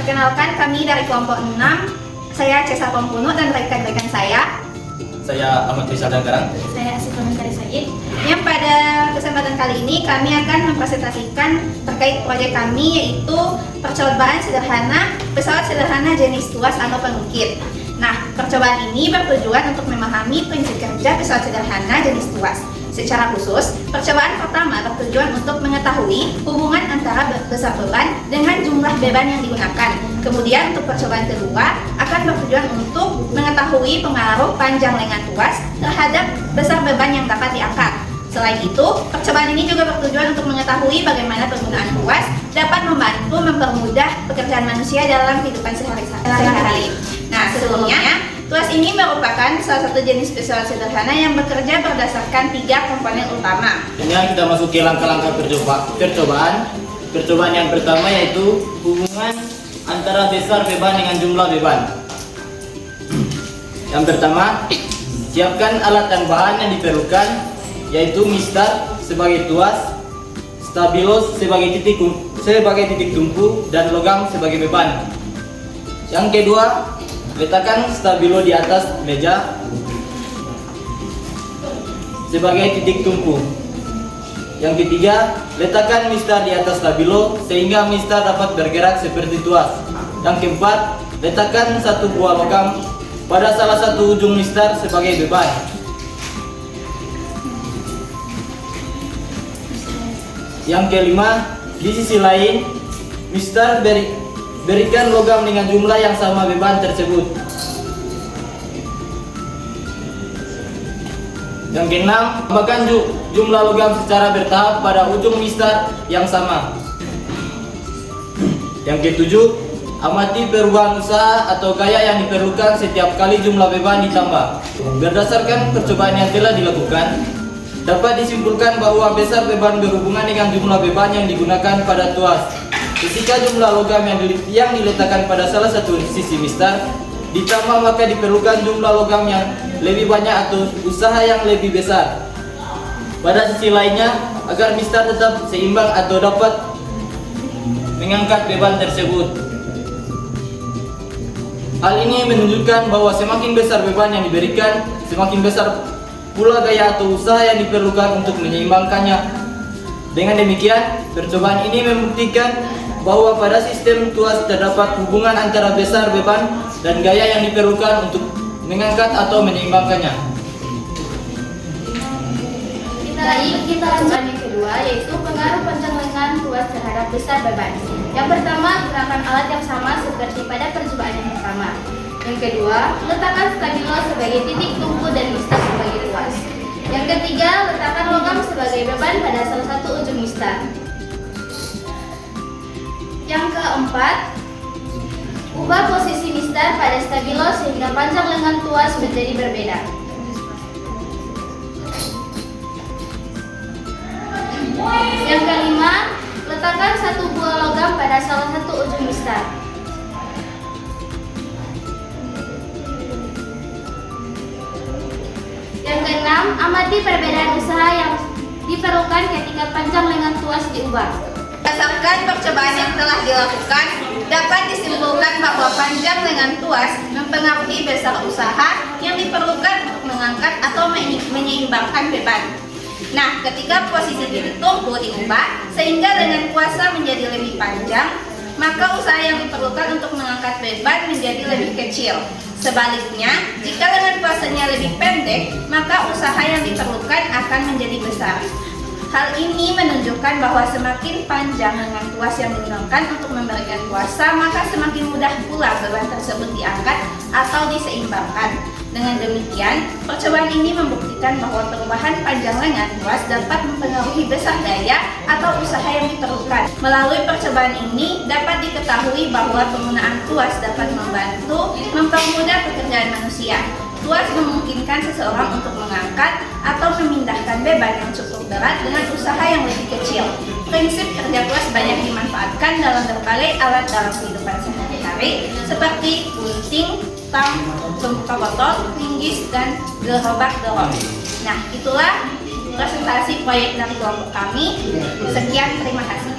Perkenalkan, kami dari kelompok 6. Saya Cesa Pompuno dan rekan-rekan saya. Saya Ahmad Rizal Danggarang. Saya Asifah Mentari Said. Yang pada kesempatan kali ini kami akan mempresentasikan terkait proyek kami, yaitu percobaan sederhana pesawat sederhana jenis tuas atau pengukir. Nah, percobaan ini bertujuan untuk memahami prinsip kerja pesawat sederhana jenis tuas. Secara khusus, percobaan pertama bertujuan untuk mengetahui hubungan antara besar beban dengan jumlah beban yang digunakan. Kemudian untuk percobaan kedua akan bertujuan untuk mengetahui pengaruh panjang lengan tuas terhadap besar beban yang dapat diangkat. Selain itu, percobaan ini juga bertujuan untuk mengetahui bagaimana penggunaan tuas dapat membantu mempermudah pekerjaan manusia dalam kehidupan sehari-hari. Nah, sebelumnya, tuas ini merupakan salah satu jenis pesawat sederhana yang bekerja berdasarkan 3 komponen utama. Ini kita masuk ke langkah-langkah percobaan. Percobaan yang pertama yaitu hubungan antara besar beban dengan jumlah beban. Yang pertama, siapkan alat dan bahan yang diperlukan, yaitu mistar sebagai tuas, stabilo sebagai titik tumpu, dan logam sebagai beban. Yang kedua, letakkan stabilo di atas meja sebagai titik tumpu. Yang ketiga, letakkan mistar di atas stabilo sehingga mistar dapat bergerak seperti tuas. Yang keempat, letakkan satu buah logam pada salah satu ujung mistar sebagai beban. Yang kelima, di sisi lain, mistar berikan logam dengan jumlah yang sama beban tersebut. Yang keenam, tambahkan jumlah logam secara bertahap pada ujung mistar yang sama. Yang ketujuh, amati perubahan usaha atau gaya yang diperlukan setiap kali jumlah beban ditambah. Berdasarkan percobaan yang telah dilakukan, dapat disimpulkan bahwa besar beban berhubungan dengan jumlah beban yang digunakan pada tuas. Ketika jumlah logam yang diletakkan pada salah satu sisi mistar ditambah, maka diperlukan jumlah logam yang lebih banyak atau usaha yang lebih besar pada sisi lainnya agar mistar tetap seimbang atau dapat mengangkat beban tersebut. Hal ini menunjukkan bahwa semakin besar beban yang diberikan, semakin besar pula gaya atau usaha yang diperlukan untuk menyeimbangkannya. Dengan demikian, percobaan ini membuktikan bahwa pada sistem tuas terdapat hubungan antara besar beban dan gaya yang diperlukan untuk mengangkat atau menyeimbangkannya. Kita lanjut yang kedua, yaitu pengaruh panjang lengan tuas terhadap besar beban. Yang pertama, gunakan alat yang sama seperti pada percobaan yang pertama. Yang kedua, letakkan stabilo sebagai titik tumpu dan mistar sebagai tuas. Yang ketiga, letakkan logam sebagai beban pada salah satu ujung mistar. Yang keempat, ubah posisi mistar pada stabilo sehingga panjang lengan tuas menjadi berbeda. Yang kelima, letakkan satu buah logam pada salah satu ujung mistar. Yang keenam, amati perbedaan usaha yang diperlukan ketika panjang lengan tuas diubah. Berdasarkan percobaan yang telah dilakukan, dapat disimpulkan bahwa panjang lengan tuas mempengaruhi besar usaha yang diperlukan untuk mengangkat atau menyeimbangkan beban. Nah, ketika posisi titik tumpu diubah sehingga lengan kuasa menjadi lebih panjang, maka usaha yang diperlukan untuk mengangkat beban menjadi lebih kecil. Sebaliknya, jika lengan kuasanya lebih pendek, maka usaha yang diperlukan akan menjadi besar. Hal ini menunjukkan bahwa semakin panjang lengan tuas yang digunakan untuk memberikan kuasa, maka semakin mudah pula beban tersebut diangkat atau diseimbangkan. Dengan demikian, percobaan ini membuktikan bahwa perubahan panjang lengan tuas dapat mempengaruhi besar daya atau usaha yang diperlukan. Melalui percobaan ini, dapat diketahui bahwa penggunaan tuas dapat membantu mempermudah pekerjaan manusia. Tuas memungkinkan seseorang untuk mengangkat atau memindahkan beban yang cukup berat dengan usaha yang lebih kecil. Prinsip kerja tuas banyak dimanfaatkan dalam berbagai alat dalam kehidupan sehari-hari seperti gunting, tang, pembuka botol, linggis, dan gerobak dorong. Nah, itulah presentasi proyek dari kelompok kami. Sekian, terima kasih.